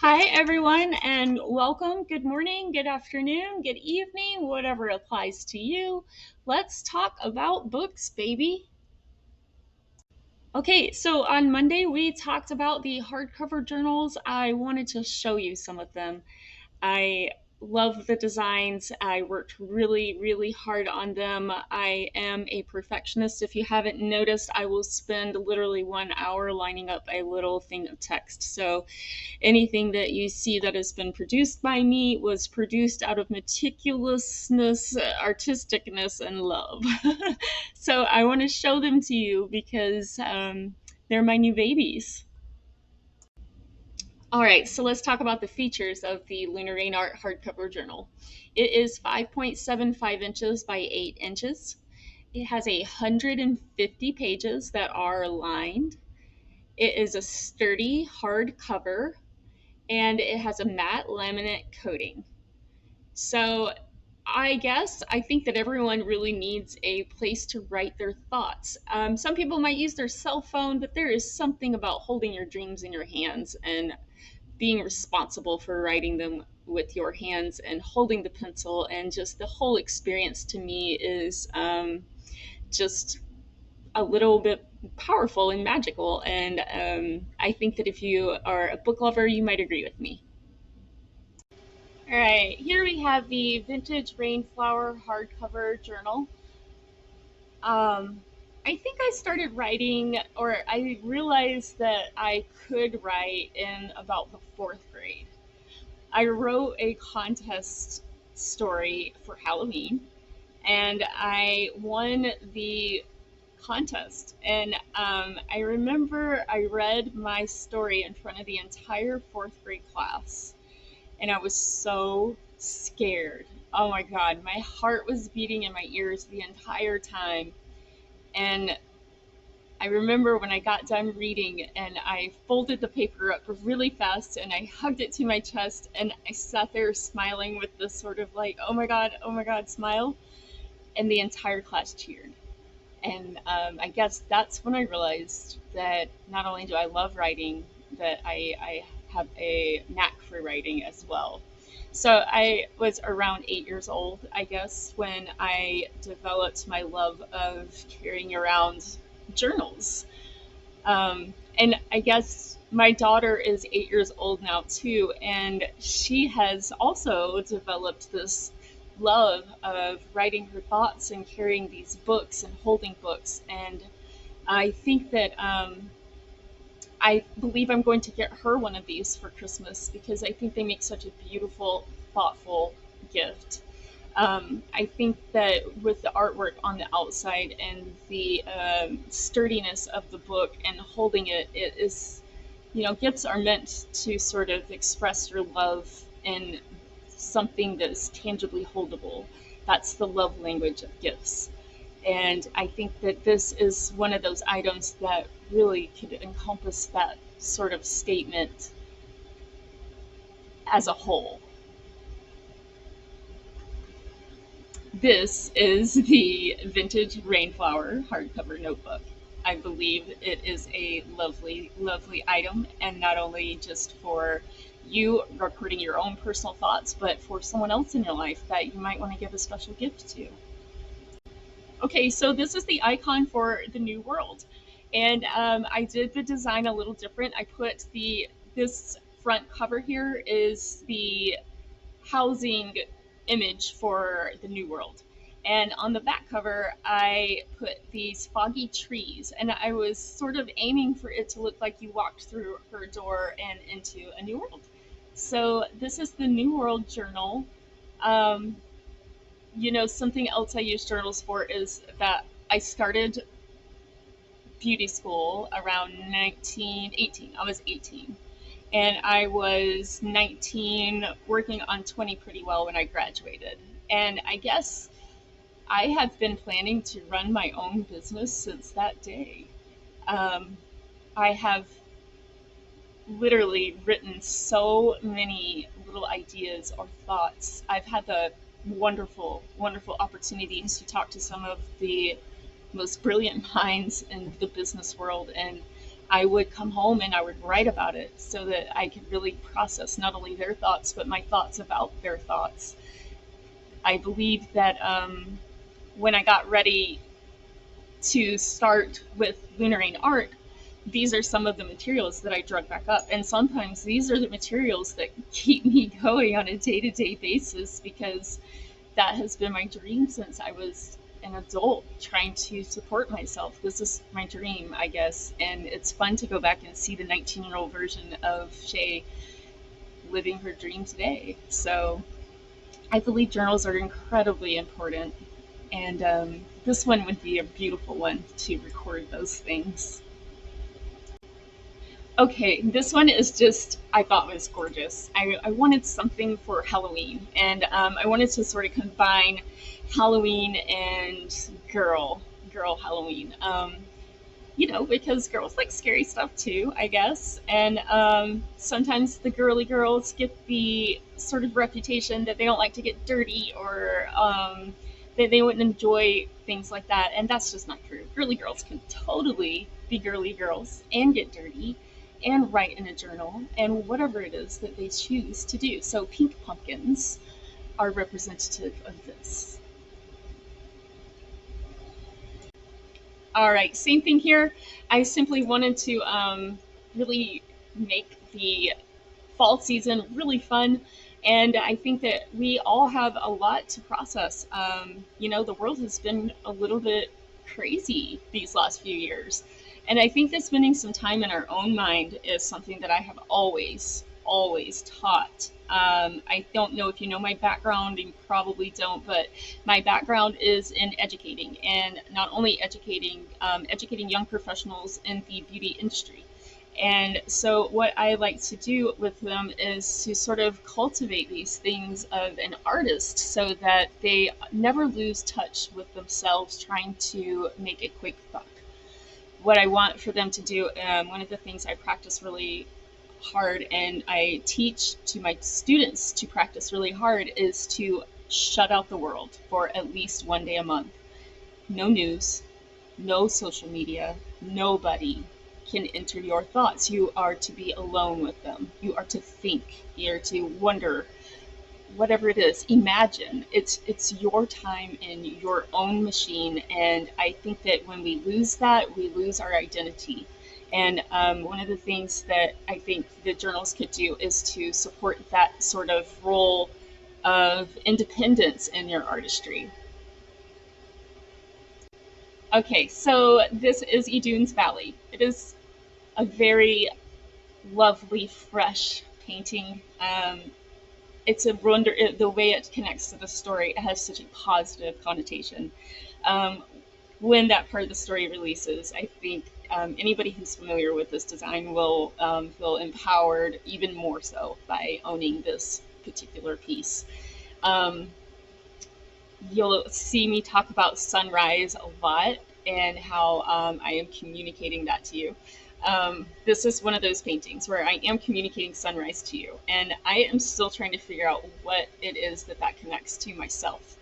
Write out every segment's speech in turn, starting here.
Hi, everyone, and welcome. Good morning, good afternoon, good evening, whatever applies to you. Let's talk about books, baby. Okay, so on Monday we talked about the hardcover journals. I wanted to show you some of them. I love the designs. I worked really, really hard on them. I am a perfectionist. If you haven't noticed, I will spend literally 1 hour lining up a little thing of text. So anything that you see that has been produced by me was produced out of meticulousness, artisticness, and love. So I want to show them to you because they're my new babies. All right, so let's talk about the features of the Lunar Rain Art hardcover journal. It is 5.75 inches by 8 inches. It has 150 pages that are lined. It is a sturdy hardcover and it has a matte laminate coating. So I think that everyone really needs a place to write their thoughts. Some people might use their cell phone, but there is something about holding your dreams in your hands and being responsible for writing them with your hands and holding the pencil, and just the whole experience to me is just a little bit powerful and magical. And I think that if you are a book lover, you might agree with me. All right, here we have the Vintage Rainflower hardcover journal. Um, I think I started writing, or I realized that I could write in about the fourth grade. I wrote a contest story for Halloween, and I won the contest. And I remember I read my story in front of the entire fourth grade class, and I was so scared. Oh my God, my heart was beating in my ears the entire time. And I remember when I got done reading and I folded the paper up really fast and I hugged it to my chest and I sat there smiling with this sort of like, oh my God smile. And the entire class cheered. And I guess that's when I realized that not only do I love writing, that I have a knack for writing as well. So I was around 8 years old, I guess, when I developed my love of carrying around journals. And I guess my daughter is 8 years old now too, and she has also developed this love of writing her thoughts and carrying these books and holding books. And I think that I believe I'm going to get her one of these for Christmas because I think they make such a beautiful, thoughtful gift. I think that with the artwork on the outside and the sturdiness of the book and holding it, it is, gifts are meant to sort of express your love in something that's tangibly holdable. That's the love language of gifts. And I think that this is one of those items that really could encompass that sort of statement as a whole. This is the Vintage Rainflower hardcover notebook. I believe it is a lovely, lovely item, and not only just for you recording your own personal thoughts, but for someone else in your life that you might want to give a special gift to. Okay, so this is the icon for the new world, and I did the design a little different. I put this front cover here is the housing image for the new world. And on the back cover, I put these foggy trees, and I was sort of aiming for it to look like you walked through her door and into a new world. So this is the New World Journal. Um, Something else I use journals for is that I started beauty school around 1918. I was 18 and I was 19, working on 20 pretty well when I graduated. And I guess I have been planning to run my own business since that day. Um, I have literally written so many little ideas or thoughts. I've had the wonderful, wonderful opportunities to talk to some of the most brilliant minds in the business world, and I would come home and I would write about it so that I could really process not only their thoughts, but my thoughts about their thoughts. I believe that when I got ready to start with Lunar Rain art, these are some of the materials that I drug back up. And sometimes these are the materials that keep me going on a day to day basis because that has been my dream since I was an adult, trying to support myself. This is my dream, I guess. And it's fun to go back and see the 19-year-old version of Shay living her dream today. So I believe journals are incredibly important. And this one would be a beautiful one to record those things. Okay, this one is just, I thought was gorgeous. I wanted something for Halloween, and I wanted to sort of combine Halloween and girl Halloween. Because girls like scary stuff too, I guess. And sometimes the girly girls get the sort of reputation that they don't like to get dirty or they wouldn't enjoy things like that. And that's just not true. Girly girls can totally be girly girls and get dirty and write in a journal and whatever it is that they choose to do. So pink pumpkins are representative of this. All right, same thing here. I simply wanted to really make the fall season really fun. And I think that we all have a lot to process. The world has been a little bit crazy these last few years. And I think that spending some time in our own mind is something that I have always taught. I don't know if you know my background, you probably don't, but my background is in educating, and not only educating young professionals in the beauty industry. And so, what I like to do with them is to sort of cultivate these things of an artist so that they never lose touch with themselves trying to make a quick buck. What I want for them to do, one of the things I practice really hard and I teach to my students to practice really hard is to shut out the world for at least one day a month. No news, no social media, nobody can enter your thoughts. You are to be alone with them. You are to think. You are to wonder, whatever it is, imagine. It's your time in your own machine, and I think that when we lose that, we lose our identity. And one of the things that I think the journals could do is to support that sort of role of independence in your artistry. Okay, so this is Idun's Valley. It is a very lovely, fresh painting. It's a wonder, the way it connects to the story. It has such a positive connotation. Um, when that part of the story releases, I think anybody who's familiar with this design will feel empowered even more so by owning this particular piece. Um, you'll see me talk about sunrise a lot and how I am communicating that to you. This is one of those paintings where I am communicating sunrise to you, and I am still trying to figure out what it is that connects to myself.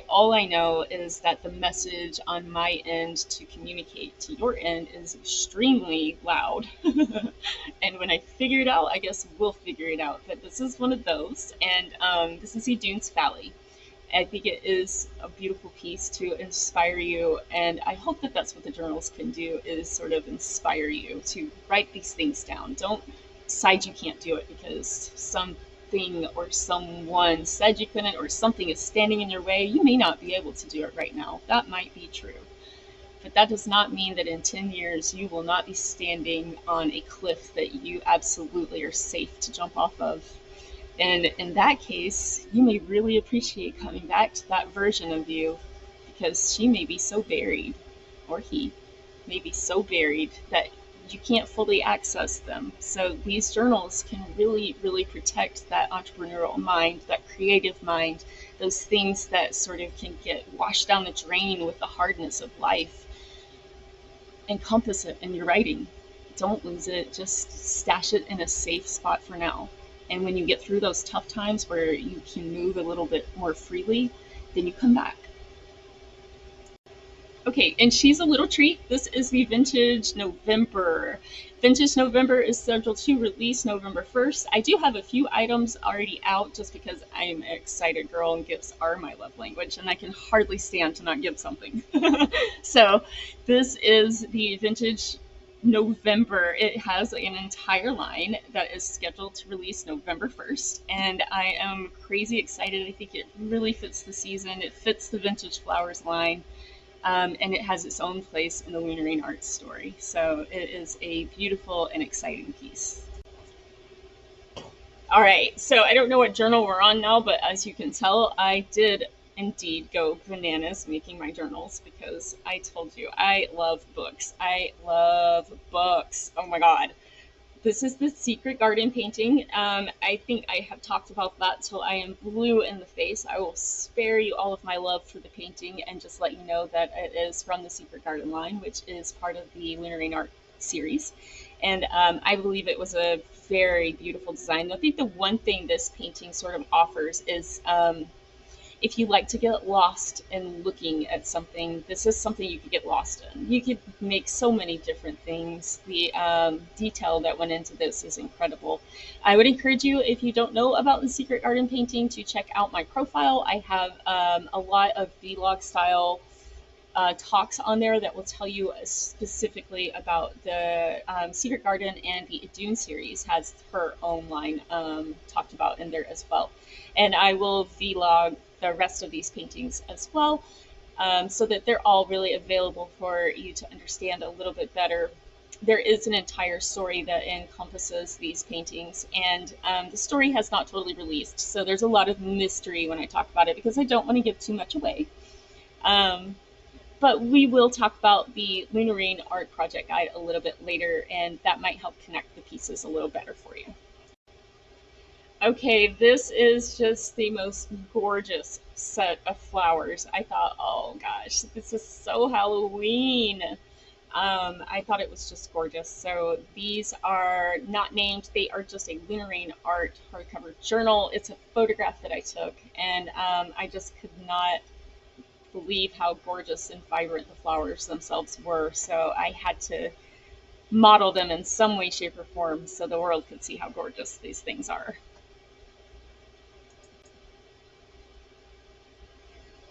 All I know is that the message on my end to communicate to your end is extremely loud. And when I figure it out, I guess we'll figure it out. But this is one of those, and this is Dunes Valley. I think it is a beautiful piece to inspire you, and I hope that that's what the journals can do, is sort of inspire you to write these things down. Don't decide you can't do it because something or someone said you couldn't, or something is standing in your way. You may not be able to do it right now. That might be true. But that does not mean that in 10 years you will not be standing on a cliff that you absolutely are safe to jump off of. And in that case, you may really appreciate coming back to that version of you, because she may be so buried, or he may be so buried, that you can't fully access them. So these journals can really, really protect that entrepreneurial mind, that creative mind, those things that sort of can get washed down the drain with the hardness of life. Encompass it in your writing. Don't lose it. Just stash it in a safe spot for now. And when you get through those tough times where you can move a little bit more freely, then you come back. Okay, and she's a little treat. This is the Vintage November. Vintage November is scheduled to release November 1st. I do have a few items already out just because I'm an excited girl and gifts are my love language, and I can hardly stand to not give something. So, this is the Vintage November. It has an entire line that is scheduled to release November 1st, and I am crazy excited. I think it really fits the season, it fits the Vintage Flowers line, and it has its own place in the Lunar Rain Arts story. So it is a beautiful and exciting piece. All right, so I don't know what journal we're on now, but as you can tell, I did indeed go bananas making my journals because I told you I love books. I love books. Oh my god. This is the Secret Garden painting. I think I have talked about that till I am blue in the face. I will spare you all of my love for the painting and just let you know that it is from the Secret Garden line, which is part of the Lunar Rain Art series. And I believe it was a very beautiful design. I think the one thing this painting sort of offers is if you like to get lost in looking at something, this is something you could get lost in. You could make so many different things. The detail that went into this is incredible. I would encourage you, if you don't know about the Secret Garden painting, to check out my profile. I have a lot of vlog style talks on there that will tell you specifically about the Secret Garden, and the Dune series has her own line talked about in there as well. And I will vlog the rest of these paintings as well, so that they're all really available for you to understand a little bit better. There is an entire story that encompasses these paintings, and the story has not totally released. So there's a lot of mystery when I talk about it because I don't want to give too much away. Um, but we will talk about the Lunar Rain Art Project Guide a little bit later, and that might help connect the pieces a little better for you. Okay, this is just the most gorgeous set of flowers. I thought, oh gosh, this is so Halloween. I thought it was just gorgeous. So these are not named, they are just a Lunar Rain Art hardcover journal. It's a photograph that I took, and I just could not believe how gorgeous and vibrant the flowers themselves were. So I had to model them in some way, shape, or form so the world could see how gorgeous these things are.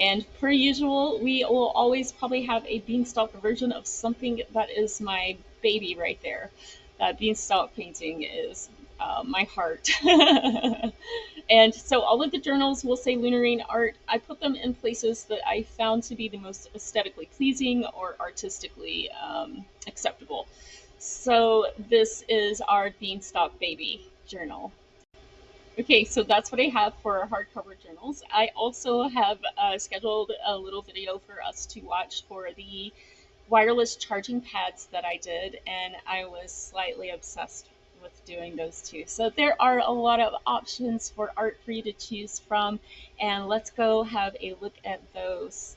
And per usual, we will always probably have a beanstalk version of something that is my baby right there. That beanstalk painting is my heart. And so all of the journals will say Lunar Rain Art. I put them in places that I found to be the most aesthetically pleasing or artistically acceptable. So this is our Beanstalk Baby journal. Okay, so that's what I have for our hardcover journals. I also have scheduled a little video for us to watch for the wireless charging pads that I did, and I was slightly obsessed with doing those too. So there are a lot of options for art for you to choose from, and let's go have a look at those.